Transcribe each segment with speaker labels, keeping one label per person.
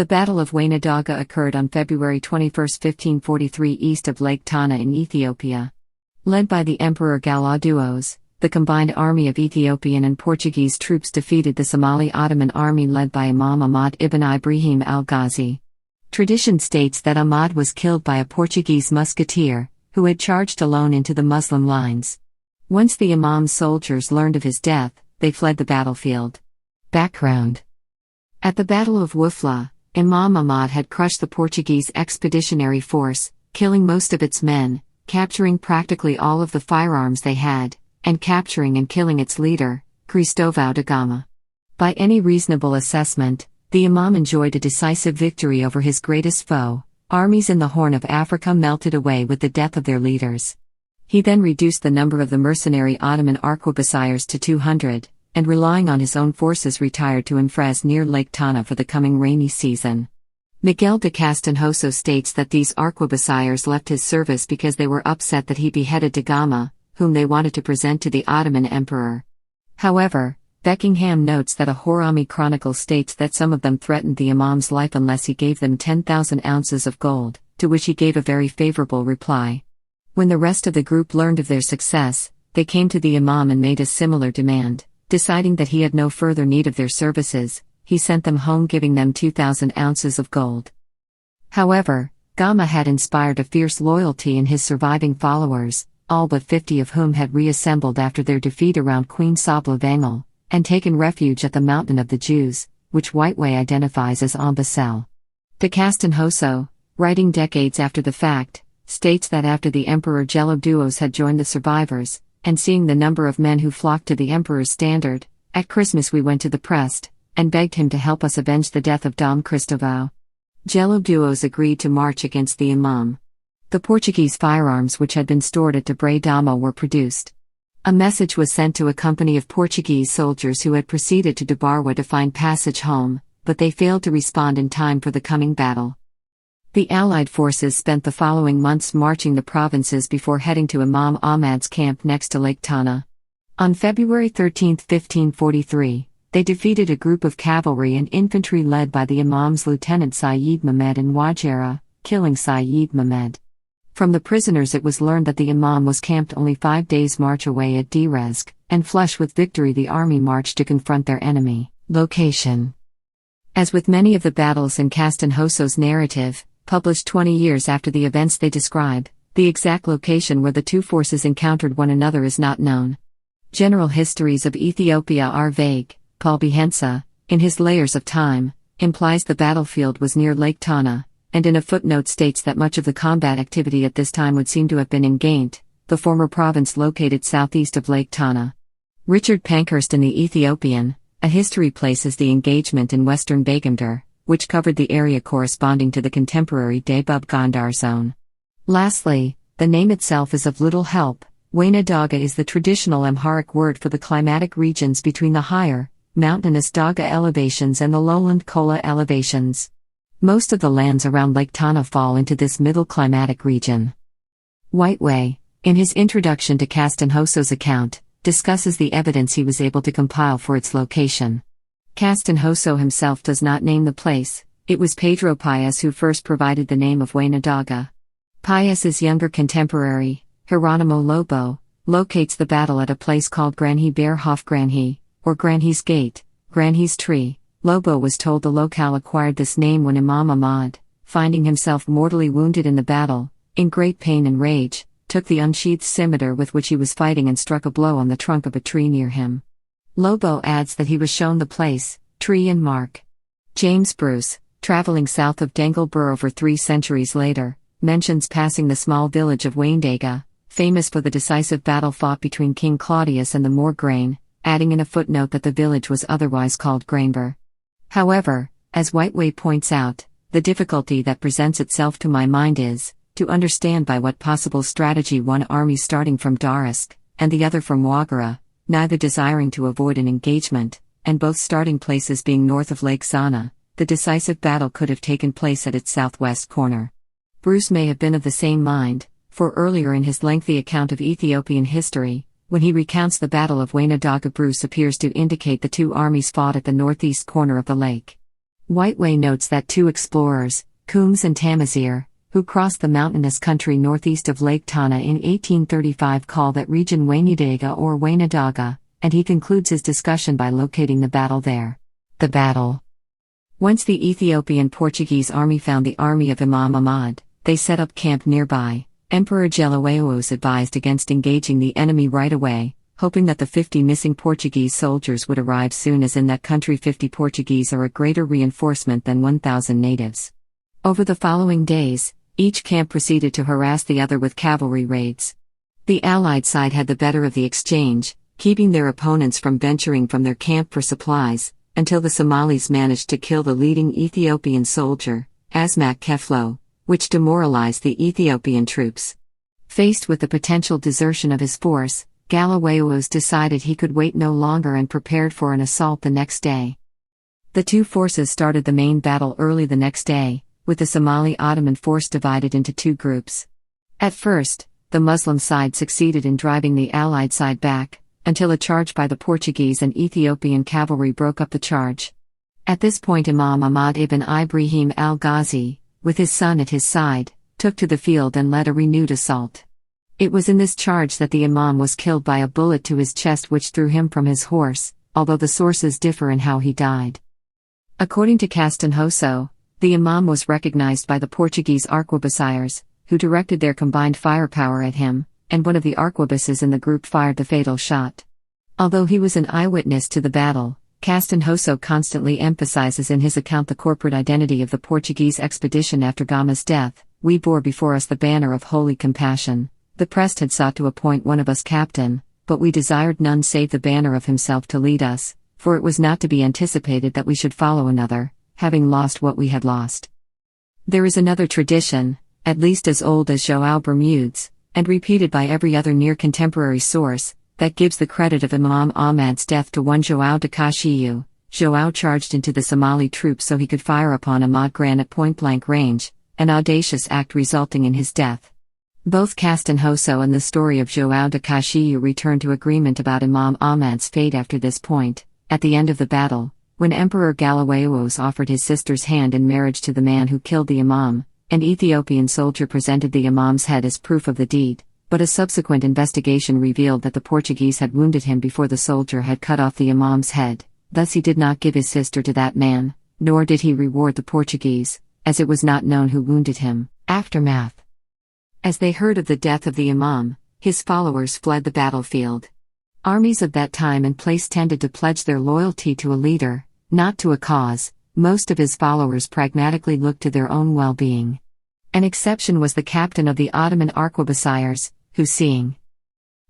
Speaker 1: The Battle of Wainadaga occurred on February 21, 1543 east of Lake Tana in Ethiopia. Led by the Emperor Galawduos, the combined army of Ethiopian and Portuguese troops defeated the Somali Ottoman army led by Imam Ahmad ibn Ibrahim al-Ghazi. Tradition states that Ahmad was killed by a Portuguese musketeer, who had charged alone into the Muslim lines. Once the Imam's soldiers learned of his death, they fled the battlefield. Background: at the Battle of Wufla, Imam Ahmad had crushed the Portuguese expeditionary force, killing most of its men, capturing practically all of the firearms they had, and capturing and killing its leader, Cristóvão da Gama. By any reasonable assessment, the Imam enjoyed a decisive victory over his greatest foe. Armies in the Horn of Africa melted away with the death of their leaders. He then reduced the number of the mercenary Ottoman arquebusiers to 200, and relying on his own forces retired to Infrez near Lake Tana for the coming rainy season. Miguel de Castinhoso states that these arquebusiers left his service because they were upset that he beheaded da Gama, whom they wanted to present to the Ottoman emperor. However, Beckingham notes that a Horami chronicle states that some of them threatened the Imam's life unless he gave them 10,000 ounces of gold, to which he gave a very favorable reply. When the rest of the group learned of their success, they came to the Imam and made a similar demand. Deciding that he had no further need of their services, he sent them home giving them 2,000 ounces of gold. However, Gama had inspired a fierce loyalty in his surviving followers, all but 50 of whom had reassembled after their defeat around Queen Sabla Vangel, and taken refuge at the Mountain of the Jews, which Whiteway identifies as Ambasel. De Castinhoso, writing decades after the fact, states that after the Emperor Gelawduos had joined the survivors, and seeing the number of men who flocked to the emperor's standard, at Christmas we went to the Prest, and begged him to help us avenge the death of Dom Cristóvão. Gelawduos agreed to march against the Imam. The Portuguese firearms which had been stored at Debre Damo were produced. A message was sent to a company of Portuguese soldiers who had proceeded to Debarwa to find passage home, but they failed to respond in time for the coming battle. The Allied forces spent the following months marching the provinces before heading to Imam Ahmad's camp next to Lake Tana. On February 13, 1543, they defeated a group of cavalry and infantry led by the Imam's lieutenant Sayyid Mehmed in Wajera, killing Sayyid Mehmed. From the prisoners it was learned that the Imam was camped only 5 days' march away at Derezg, and flush with victory the army marched to confront their enemy. Location: as with many of the battles in Castinhoso's narrative, published 20 years after the events they describe, the exact location where the two forces encountered one another is not known. General histories of Ethiopia are vague. Paul Bihensa, in his Layers of Time, implies the battlefield was near Lake Tana, and in a footnote states that much of the combat activity at this time would seem to have been in Gaint, the former province located southeast of Lake Tana. Richard Pankhurst in the Ethiopian, a history places the engagement in western Baghamdir, which covered the area corresponding to the contemporary Debub Gondar zone. Lastly, the name itself is of little help. Wainadaga is the traditional Amharic word for the climatic regions between the higher, mountainous Daga elevations and the lowland Kola elevations. Most of the lands around Lake Tana fall into this middle climatic region. Whiteway, in his introduction to Castinhoso's account, discusses the evidence he was able to compile for its location. Castinhoso himself does not name the place. It was Pedro Paes who first provided the name of Wainadaga. Paes's younger contemporary, Hieronymo Lobo, locates the battle at a place called Granhi Bearhof Granhi, or Granhi's Gate, Granhi's Tree. Lobo was told the locale acquired this name when Imam Ahmad, finding himself mortally wounded in the battle, in great pain and rage, took the unsheathed scimitar with which he was fighting and struck a blow on the trunk of a tree near him. Lobo adds that he was shown the place, tree and mark. James Bruce, traveling south of Dengelbur over 3 centuries later, mentions passing the small village of Waindaga, famous for the decisive battle fought between King Claudius and the Moor Grain, adding in a footnote that the village was otherwise called Grainbur. However, as Whiteway points out, the difficulty that presents itself to my mind is to understand by what possible strategy one army starting from Darask, and the other from Wagara, neither desiring to avoid an engagement, and both starting places being north of Lake Zana, the decisive battle could have taken place at its southwest corner. Bruce may have been of the same mind, for earlier in his lengthy account of Ethiopian history, when he recounts the Battle of Wainadaga, Bruce appears to indicate the two armies fought at the northeast corner of the lake. Whiteway notes that two explorers, Coombs and Tamazir, who crossed the mountainous country northeast of Lake Tana in 1835 call that region Wainadaga or Wainadaga, and he concludes his discussion by locating the battle there. The battle. Once the Ethiopian Portuguese army found the army of Imam Ahmad, they set up camp nearby. Emperor Gelawayos advised against engaging the enemy right away, hoping that the 50 missing Portuguese soldiers would arrive soon, as in that country 50 Portuguese are a greater reinforcement than 1,000 natives. Over the following days, each camp proceeded to harass the other with cavalry raids. The Allied side had the better of the exchange, keeping their opponents from venturing from their camp for supplies, until the Somalis managed to kill the leading Ethiopian soldier, Asmak Keflo, which demoralized the Ethiopian troops. Faced with the potential desertion of his force, Gelawayos decided he could wait no longer and prepared for an assault the next day. The two forces started the main battle early the next day, with the Somali Ottoman force divided into two groups. At first, the Muslim side succeeded in driving the Allied side back, until a charge by the Portuguese and Ethiopian cavalry broke up the charge. At this point Imam Ahmad ibn Ibrahim al-Ghazi, with his son at his side, took to the field and led a renewed assault. It was in this charge that the Imam was killed by a bullet to his chest which threw him from his horse, although the sources differ in how he died. According to Castanhoso, the Imam was recognized by the Portuguese arquebusiers, who directed their combined firepower at him, and one of the arquebuses in the group fired the fatal shot. Although he was an eyewitness to the battle, Castanhoso constantly emphasizes in his account the corporate identity of the Portuguese expedition after Gama's death. We bore before us the banner of holy compassion. The Prest had sought to appoint one of us captain, but we desired none save the banner of himself to lead us, for it was not to be anticipated that we should follow another, having lost what we had lost. There is another tradition, at least as old as João Bermudes, and repeated by every other near contemporary source, that gives the credit of Imam Ahmad's death to one João de Caxias. João charged into the Somali troops so he could fire upon Ahmad Gran at point-blank range, an audacious act resulting in his death. Both Castanhoso and the story of João de Caxias return to agreement about Imam Ahmad's fate after this point. At the end of the battle, when Emperor Gelawayos offered his sister's hand in marriage to the man who killed the Imam, an Ethiopian soldier presented the Imam's head as proof of the deed, but a subsequent investigation revealed that the Portuguese had wounded him before the soldier had cut off the Imam's head. Thus he did not give his sister to that man, nor did he reward the Portuguese, as it was not known who wounded him. Aftermath. As they heard of the death of the Imam, his followers fled the battlefield. Armies of that time and place tended to pledge their loyalty to a leader, not to a cause. Most of his followers pragmatically looked to their own well-being. An exception was the captain of the Ottoman arquebusiers, who, seeing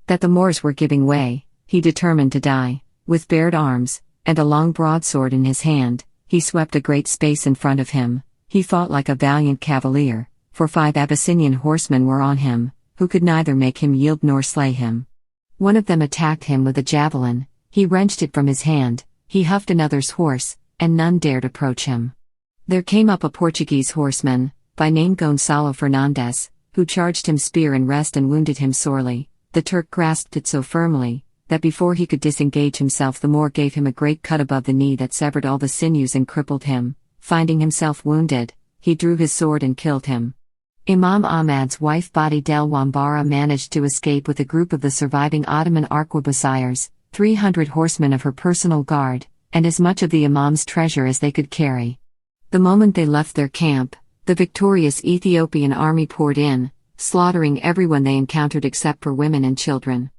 Speaker 1: that the Moors were giving way, he determined to die. With bared arms, and a long broadsword in his hand, he swept a great space in front of him. He fought like a valiant cavalier, for 5 Abyssinian horsemen were on him, who could neither make him yield nor slay him. One of them attacked him with a javelin, he wrenched it from his hand, he huffed another's horse, and none dared approach him. There came up a Portuguese horseman, by name Gonçalo Fernandes, who charged him spear in rest and wounded him sorely. The Turk grasped it so firmly, that before he could disengage himself the Moor gave him a great cut above the knee that severed all the sinews and crippled him. Finding himself wounded, he drew his sword and killed him. Imam Ahmad's wife Badi del Wambara managed to escape with a group of the surviving Ottoman arquebusiers, 300 horsemen of her personal guard, and as much of the Imam's treasure as they could carry. The moment they left their camp, the victorious Ethiopian army poured in, slaughtering everyone they encountered except for women and children.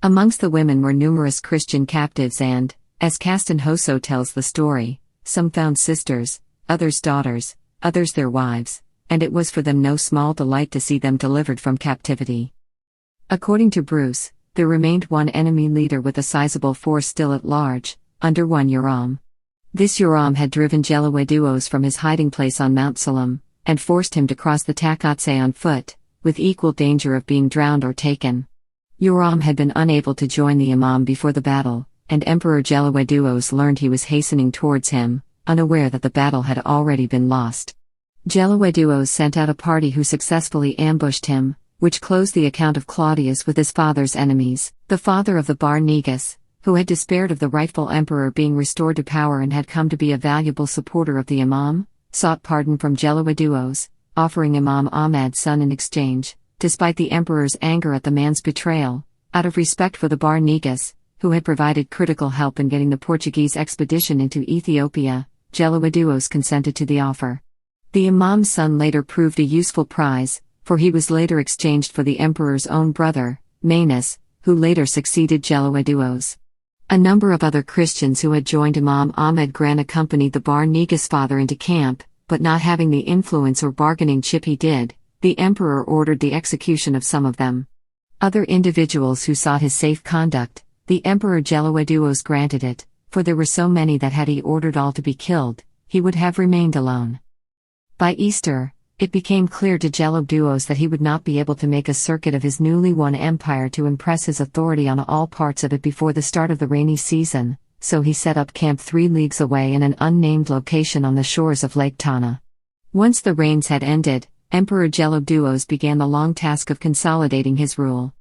Speaker 1: Amongst the women were numerous Christian captives and, as Castanhoso tells the story, some found sisters, others daughters, others their wives, and it was for them no small delight to see them delivered from captivity. According to Bruce, there remained one enemy leader with a sizable force still at large, under one Yoram. This Yoram had driven Gelawayos from his hiding place on Mount Salam, and forced him to cross the Takotse on foot, with equal danger of being drowned or taken. Yoram had been unable to join the Imam before the battle, and Emperor Gelawayos learned he was hastening towards him, unaware that the battle had already been lost. Gelawayos sent out a party who successfully ambushed him, which closed the account of Claudius with his father's enemies. The father of the Bar Negus, who had despaired of the rightful emperor being restored to power and had come to be a valuable supporter of the Imam, sought pardon from Gelawuddos, offering Imam Ahmad's son in exchange, despite the emperor's anger at the man's betrayal. Out of respect for the Bar Negus, who had provided critical help in getting the Portuguese expedition into Ethiopia, Gelawuddos consented to the offer. The Imam's son later proved a useful prize, for he was later exchanged for the emperor's own brother, Manus, who later succeeded Gelawuddos. A number of other Christians who had joined Imam Ahmed Gran accompanied the Bar Negus father into camp, but not having the influence or bargaining chip he did, the emperor ordered the execution of some of them. Other individuals who sought his safe conduct, the emperor Gelawuddos granted it, for there were so many that had he ordered all to be killed, he would have remained alone. By Easter, it became clear to Gelawuddos that he would not be able to make a circuit of his newly won empire to impress his authority on all parts of it before the start of the rainy season, so he set up camp 3 leagues away in an unnamed location on the shores of Lake Tana. Once the rains had ended, Emperor Gelawuddos began the long task of consolidating his rule.